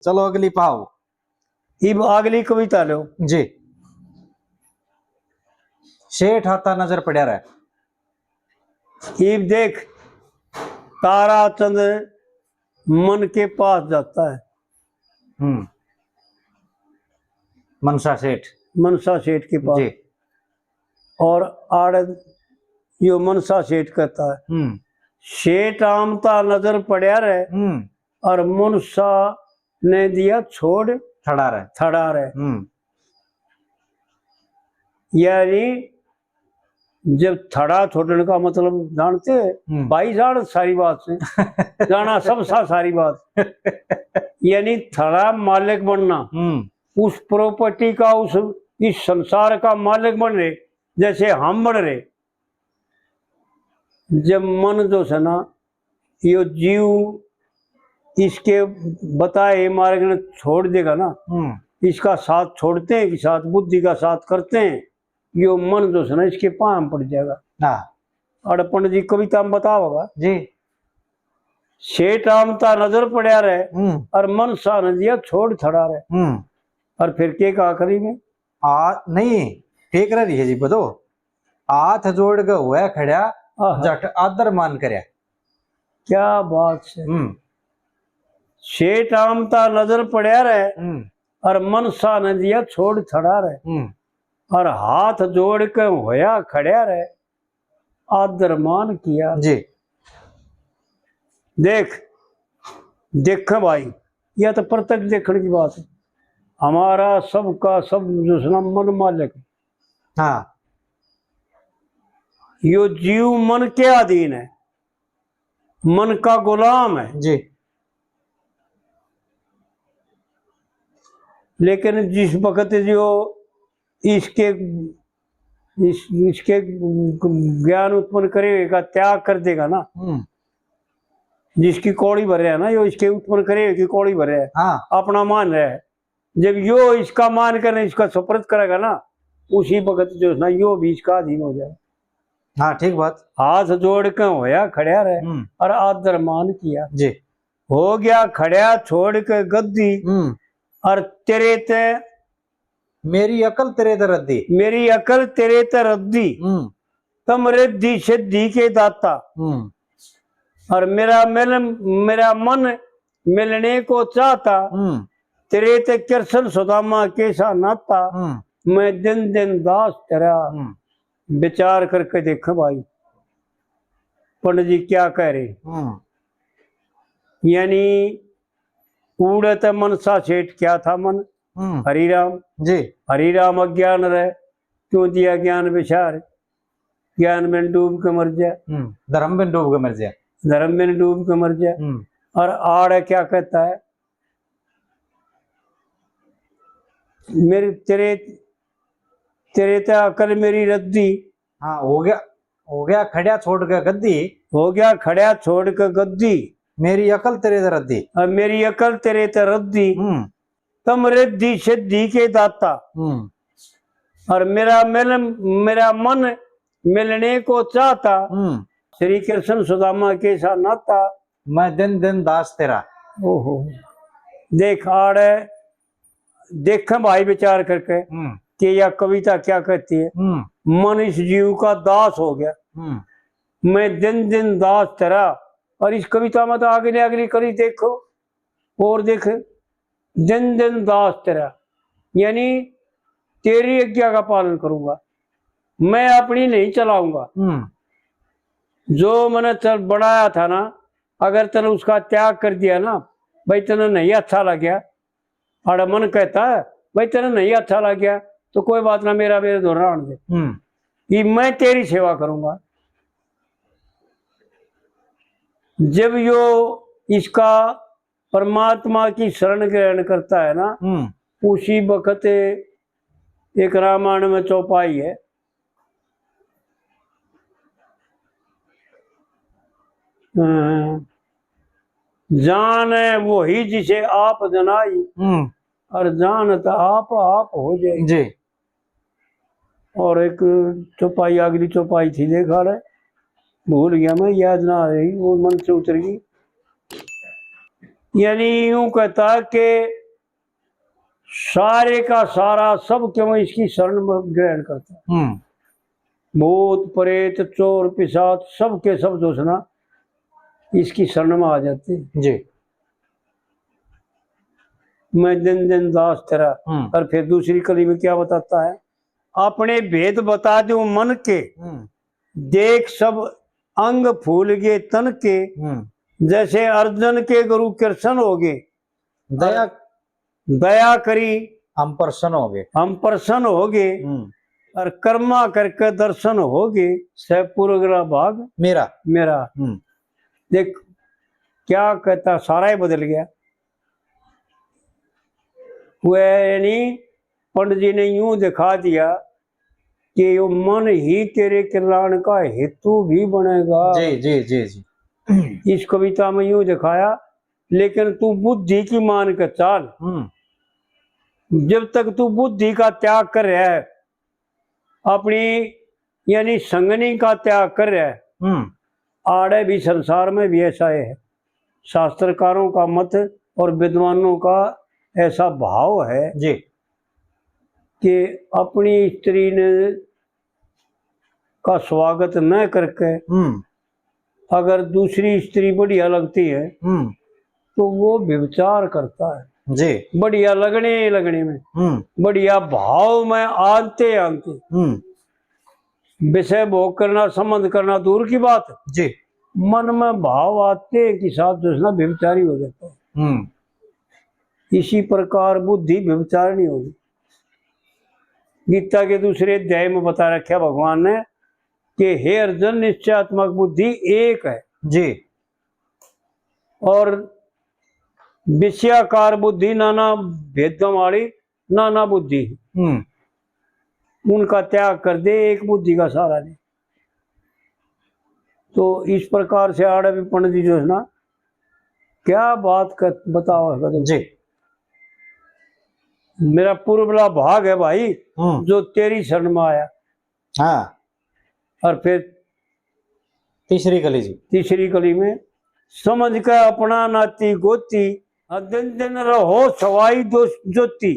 चलो अगली पाओ। इब अगली कविता लो जी। सेठ आता नजर पड़ा रहा। इब देख ताराचंद मन के पास जाता है। मनसा सेठ। मनसा सेठ के पास जी। और आड़ यो मनसा सेठ कहता है सेठ आमता नजर पड़ा रहे और मनसा ने दिया छोड़ थड़ा रहे। यानी जब थड़ा छोड़ने का मतलब जानते भाई जान सारी बात से जाना सब सारी बात यानी थड़ा मालिक बनना उस प्रॉपर्टी का उस इस संसार का मालिक बन रहे जैसे हम बन रहे। जब मन जो है ना यो जीव इसके बताए मार्ग ने छोड़ देगा ना इसका साथ छोड़ते हैं कि साथ बुद्धि का साथ करते हैं यो मन जो है ना इसके पाम पड़ जाएगा। अड़पन जी कविता में बता होगा जी। सेठ आमता नजर पड़ा रहे और मन सा नदिया छोड़ थड़ा रहे। और फिर के का करी में नहीं ठीक रही है जी बतो हाथ जोड़ के हुआ खड़ा जट आदर मान करया। क्या बात है। सेठ आमता नजर पड़ा रहे और मन सा नदिया छोड़ थड़ा रहे और हाथ जोड़ के होया खड़ा रहे आदर मान किया। जी। देख भाई यह तो प्रत्यक्ष देखने की बात है। हमारा सबका सब जो मन मालिक। हाँ यो जीव मन के अधीन है मन का गुलाम है जी। लेकिन जिस वक्त जो इसके ज्ञान उत्पन्न करेगा त्याग कर देगा ना जिसकी कौड़ी भर रहा है ना यो इसके उत्पन्न करेगा कि कौड़ी भर रहा है। हाँ। अपना मान रहा है जब यो इसका मान कर इसका सुपुर्द करेगा ना उसी वक्त जो ना यो भी इसका अधीन हो जाए। हाँ ठीक बात। हाथ जोड़ के होया खड़ा रहे और आदर मान किया। जी। हो गया खड़ा छोड़ के गद्दी और तेरे ते मेरी अकल तेरे ते रद्दी। मेरी अकल तेरे ते रद्दी तम रिद्धि सिद्धि के दाता और मेरा मन मिलने को चाहता तेरे ते कृष्ण सुदामा कैसा नाता मैं दिन दिन दास तेरा। विचार करके देखो भाई पंडित जी क्या कह रहे। यानी उड़त मनसा सेठ क्या था मन हरिराम जी। हरिराम अज्ञान रहे क्यों दिया ज्ञान विचार ज्ञान में डूब के मर जाए धर्म में डूब के मर जाए धर्म में डूब के मर जाए। और आड़ क्या कहता है मेरी तेरे ते अकल मेरी रद्दी। हाँ हो गया खड़ा छोड़ के गद्दी। हो गया खड़ा छोड़ के गद्दी मेरी अकल तेरे ते रद्दी और मेरी अकल तेरे ते रद्दी तम रिद्धि सिद्धि के दाता और मेरा मन मिलने को चाहता श्री कृष्ण सुदामा के सा नाता मैं दिन दिन दास तेरा। ओहो देख आड़े देख भाई विचार करके कि यह कविता क्या कहती है। मन इस जीव का दास हो गया मैं दिन दिन दास तेरा। और इस कविता में तो आगे अगली करी देखो और देख दिन दिन दास तेरा यानी तेरी आज्ञा का पालन करूंगा मैं अपनी नहीं चलाऊंगा। जो मैंने बनाया था ना अगर तने उसका त्याग कर दिया ना भाई तने नहीं अच्छा लग गया और मन कहता है भाई तने नहीं अच्छा लग गया तो कोई बात ना मेरा दोहरान दे कि मैं तेरी सेवा करूंगा। जब यो इसका परमात्मा की शरण ग्रहण करता है ना उसी वक्त एक रामायण में चौपाई है जान वो ही जिसे आप जनाई और जानत आप हो जाए जी। और एक चौपाई अगली चौपाई थी देखा रहे भूल गया मैं याद ना आ रही वो मन से उतर गई। यानी यूं कहता कि सारे का सारा सब क्यों इसकी शरण में ग्रहण करता। भूत प्रेत चोर पिशाच सब के सब जो है ना इसकी शरण में आ जाते जी। मैं दिन दिन दास तेरा। और फिर दूसरी कली में क्या बताता है, अपने भेद बता दूं मन के, देख सब अंग फूल गए तन के, जैसे अर्जुन के गुरु कृष्ण हो गए, दया दया करी हम प्रसन्न हो गए और कर्मा करके दर्शन हो गए, सह पूरा भाग मेरा मेरा। देख क्या कहता, सारा ही बदल गया। वह यानी पंडित जी ने यूं दिखा दिया कि यो मन ही तेरे कल्याण का हेतु भी बनेगा। जी जी जी जी। इस कविता में यूं दिखाया, लेकिन तू बुद्धि की मान के चाल। जब तक तू बुद्धि का त्याग कर रहा है, अपनी यानी संगनी का त्याग कर रहा है, आड़े भी संसार में भी ऐसा है। शास्त्रकारों का मत और विद्वानों का ऐसा भाव है जी कि अपनी स्त्री ने का स्वागत न करके अगर दूसरी स्त्री बढ़िया लगती है तो वो व्यभिचार करता है जी। बढ़िया लगने में, बढ़िया भाव में आते विषय भोग करना संबंध करना दूर की बात जी। मन में भाव आते के साथ जो है ना व्यभिचारी हो जाता है। इसी प्रकार बुद्धि व्यभिचार नहीं होगी। गीता के दूसरे अध्याय में बता रखा भगवान ने कि हे अर्जुन, निश्चयात्मक बुद्धि एक है जी, और विषयाकार बुद्धि नाना भेदों वाली नाना बुद्धि, उनका त्याग कर दे, एक बुद्धि का सहारा ले। तो इस प्रकार से आड़े भी पंडित जी जो है ना क्या बात कर बताओ जी। मेरा पूर्वला भाग है भाई जो तेरी शरण में आया। हाँ। और फिर तीसरी कली जी, तीसरी कली में समझ कर अपना नाती गोती, दिन दिन रहो सवाई दो ज्योति,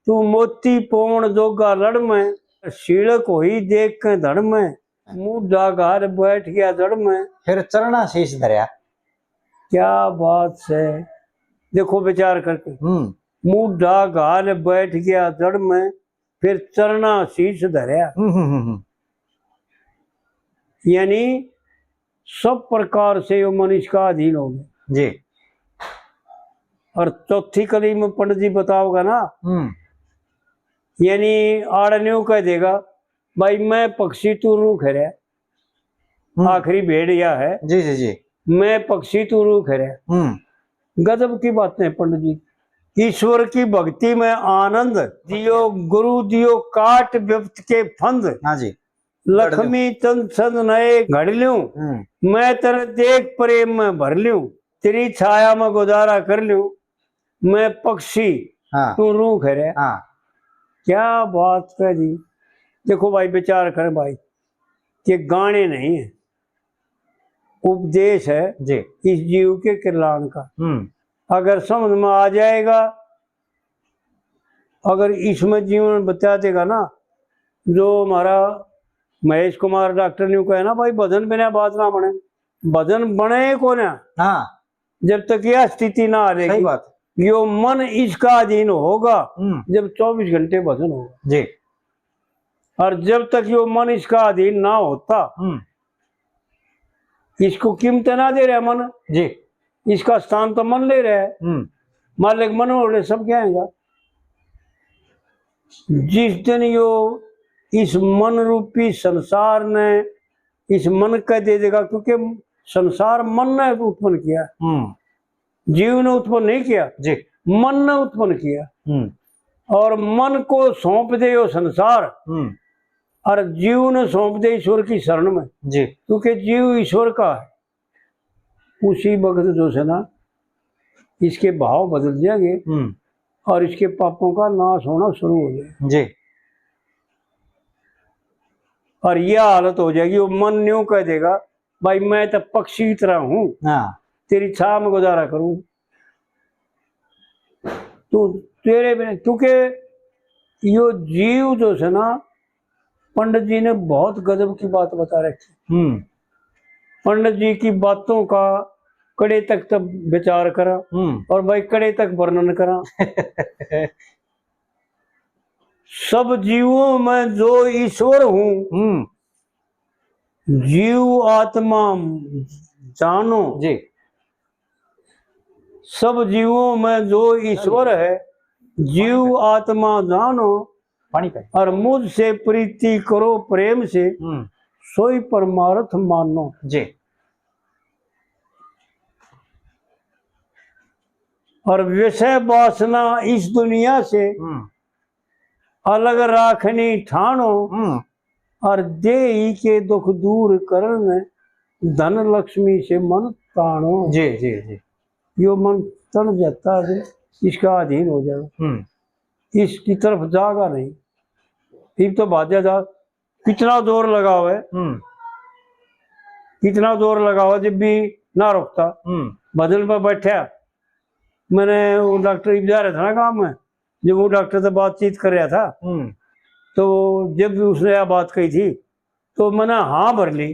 तू मोती पोण जोगा लड़ में, शीलक होई देख के धड़ में, मुंह डागार बैठ गया जड़ में, फिर चरना शीश धरया। क्या बात है, देखो विचार करके। मुंह डागार बैठ गया जड़ में, फिर चरना शीश धरया। यानी सब प्रकार से वो मनुष्य का अधीन हो गया जी। और चौथी कली में पंडित जी बताओगा ना, यानी आड़न्यू कह देगा भाई मैं पक्षी तू रूख है, आखिरी भेड़ या है जी जी जी, मैं पक्षी तू रूख है। गजब की बातें पंडित जी। ईश्वर की भक्ति में आनंद दियो गुरु दियो काट व्यक्त के फंद। हाँ जी। लक्ष्मी चंद छंद नए घड़ लूं, मैं तेरे देख प्रेम में भर लूं, तेरी छाया में गुजारा कर लूं, मैं पक्षी तू रूख है। क्या बात है जी। देखो भाई विचार कर भाई, ये गाने नहीं है, उपदेश है जी इस जीव के कल्याण का। अगर समझ में आ जाएगा, अगर इसमें जीवन बता देगा ना, जो हमारा महेश कुमार डॉक्टर ने कहा ना भाई भजन बिना बात ना बने, भजन बने को ना। हाँ, जब तक यह स्थिति ना आ जाएगी, बात यो मन इसका अधीन होगा जब 24 घंटे भजन होगा जी। और जब तक यो मन इसका अधीन ना होता, इसको कीमत ना दे रहा मन जी, इसका स्थान तो मन ले रहा है। मालिक मन हो सब क्या आएगा। जिस दिन यो इस मन रूपी संसार ने इस मन का दे देगा, क्योंकि संसार मन ने उत्पन्न किया, जीव ने उत्पन्न नहीं किया जी, मन ने उत्पन्न किया। और मन को सौंप दे यो संसार और जीव ने सौंप दे ईश्वर की शरण में जी, क्योंकि जीव ईश्वर का है। उसी वक्त जो है ना इसके भाव बदल जाएंगे और इसके पापों का नाश होना शुरू हो जाएगा जी। और यह हालत हो जाएगी, वो मन न्यू कह देगा भाई मैं तो पक्षी की तरह हूँ, तेरी छाह में गुजारा करूँ, तो तेरे बिना, क्योंकि यो जीव जो है ना, पंडित जी ने बहुत गजब की बात बता रखी। पंडित जी की बातों का कड़े तक तब विचार करा, और भाई कड़े तक वर्णन करा। सब जीवों में जो ईश्वर हूँ, जीव आत्मा जानो जी। सब जीवों में जो ईश्वर है, जीव आत्मा जानो, पानी पे और मुझसे प्रीति करो प्रेम से, सोई परमार्थ मानो। जी। और विषय वासना इस दुनिया से अलग राखनी ठानो, और देही के दुख दूर करने धन लक्ष्मी से मन तानो। जी जी जी। यो मन तन जाता है, इसका अधीन हो जाएगा, इसकी तरफ जागा नहीं। ठीक तो भाज्या जा, कितना जोर लगा हुआ है, कितना जोर लगा हुआ, जब भी ना रुकता। बदल पर बैठा, मैंने वो डॉक्टर जा रहा था ना काम में, जब वो डॉक्टर से बातचीत कर रहा था, तो जब भी उसने यह बात कही थी तो मैंने हाँ भर ली,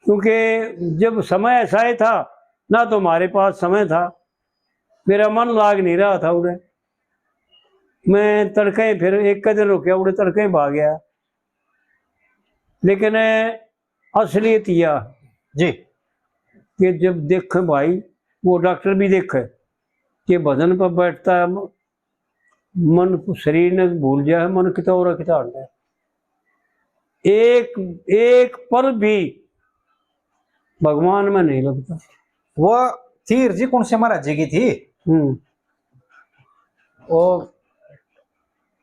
क्योंकि जब समय ऐसा ही था ना, तो हमारे पास समय था, मेरा मन लाग नहीं रहा था उड़े। मैं तड़के फिर एक दिन रुके, उड़े तड़के भाग गया। लेकिन असलियत यह जी कि जब देखे भाई, वो डॉक्टर भी देखे कि भजन पर बैठता है, मन शरीर ने भूल जाए, मन कितना और कितना हटता है, एक पल भी भगवान में नहीं लगता। वो थी जी कौन से महाराज जी की थी, वो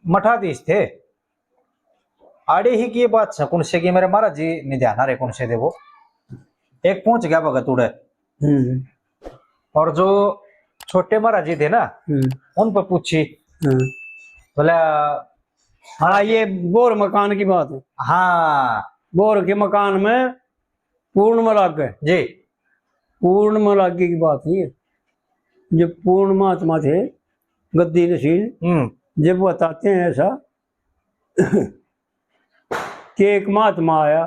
मठाधीश थे, आड़े ही की बात है कौन से की, मेरे महाराज जी ने ध्यान आ रहे कौन से थे वो। एक पहुंच गया भगत उड़े, और जो छोटे महाराज जी थे ना, उन पर पूछी, बोला हाँ ये बोर मकान की बात है। हाँ, बोर के मकान में पूर्णमलाग जी, पूर्णमलागी की बात है। जब पूर्ण महात्मा थे गद्दी नशील, जब बताते हैं ऐसा कि एक महात्मा आया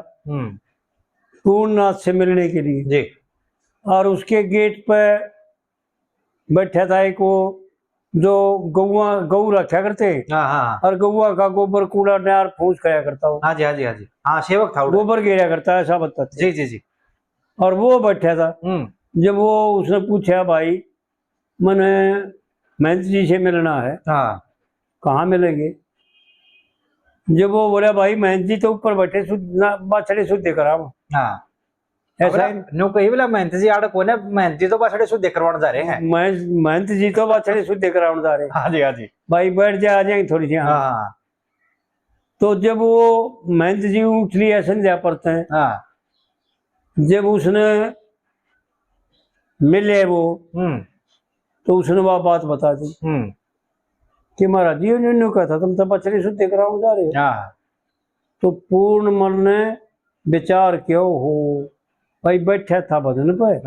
पूर्णनाथ से मिलने के लिए जी, और उसके गेट पे बैठा था एक वो जो गऊ रखा करते, और गौआ का गोबर कूड़ा नार फूस खाया करता हो। हाँ जी हाँ जी हाँ जी, हाँ सेवक था, गोबर गिरा करता है, ऐसा बताते। जी जी जी। और वो बैठा था, जब वो उसने पूछा भाई मैंने महंत जी से मिलना है, कहाँ मिलेंगे? जब वो बोला भाई महंत जी तो ऊपर बैठे बाछड़े शुद्ध करा, ऐसा नो कही बोला महंत जी आड़ कोने, महंत जी तो बाछड़े शुद्ध करवाने जा रहे हैं, महंत जी तो बाछड़े शुद्ध कराने जा रहे हैं। हाँ जी हाँ जी, भाई बैठ जा, आ जाएंगे थोड़ी सी। तो जब वो महंत जी उठली है संध्या पढ़ते हैं, जब उसने मिले वो, तो उसने वह बात बता दी कि महाराज जी ने कहा था तुम तो बछड़े शुद्ध कराने जा रहे हो। तो पूर्ण मन ने विचार किया, हो भाई बैठा था भजन पे,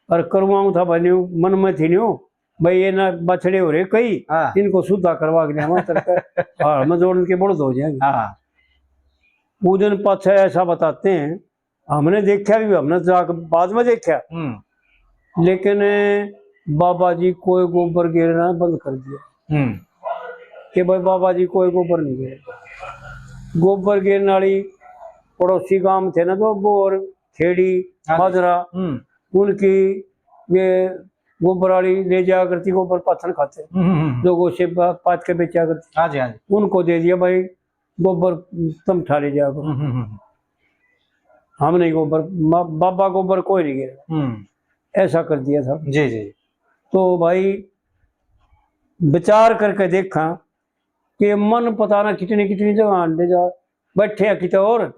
और करवाऊं था भाई मन में थी नहीं भाई, ये ना बछड़े हो रहे कई, इनको शुद्धा करवा के मैं जोड़ के बड़द हो जाएंगे। पूजन पक्ष ऐसा बताते हैं, हमने देखा भी, हमने जाकर बाद में देखा, लेकिन बाबा जी कोई गोबर गिरना बंद कर दिया कि भाई बाबा जी कोई गोबर नहीं गिरे। गोबर गिरने वाली पड़ोसी गांव थे ना, तो बोर खेड़ी माजरा, उनकी ये गोबर वाली ले जा करती, गोबर पाथन खाते जो गोशे पात के बेचा करती। हाँ जी हाँ जी, उनको दे दिया भाई गोबर तुम ठा ले जाओ। हम नहीं गोबर, बाबा गोबर कोई नहीं गिरा, ऐसा कर दिया था। जी जी। तो भाई विचार करके देखा कि मन पता ना कितनी कितनी जगह अंडे जा बैठे कितने और,